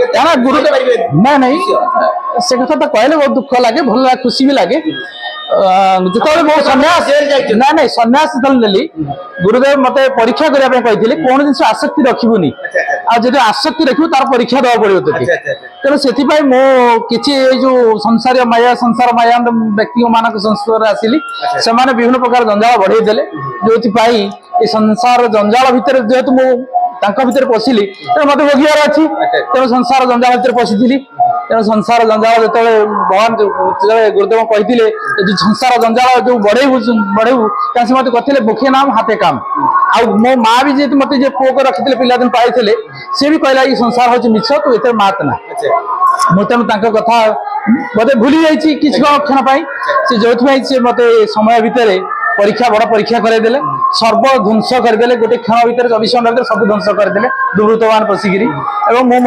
क्या गुरुदेव नहीं नहीं से कथा तो कहले बहुत दुख लगे भल लगे खुशी भी लगे जो मो सन्यास ना ना सन्यास नेली गुरुदेव मत परीक्षा करने कौन जिन आसक्ति रखुनि आज आसक्ति रखु तार परीक्षा देवा पड़ो तुझे तेणु से मो किसी जो संसार माया व्यक्ति मान संस्पर्श आसिली से विभिन्न प्रकार जंजाल बढ़े जो संसार जंजाल भितर जेहेतु मुझे पशिली मत भोगार अच्छी तेणु संसार जंजाल भर पशिली तेणु संसार जंजाल जो भगवान गुरुदेव कहते संसार जंजाल जो बढ़ेबू से मत कहते मुखे नाम हाथे काम आ मो माँ भी जेहतु मत पुओ को रखी पिलादिन पाई सी भी कहला संसार हूँ मिछ तू ए मात ना मुझे कथा मत भूली जाइए किसी क्षण से जो मत समय भितर परीक्षा बड़ परीक्षा करदेले सर्व ध्वंस करदे गोटे क्षण भितर 24 घंटा सब ध्वंस करदे दुर्वृत्तमान पशिकी मो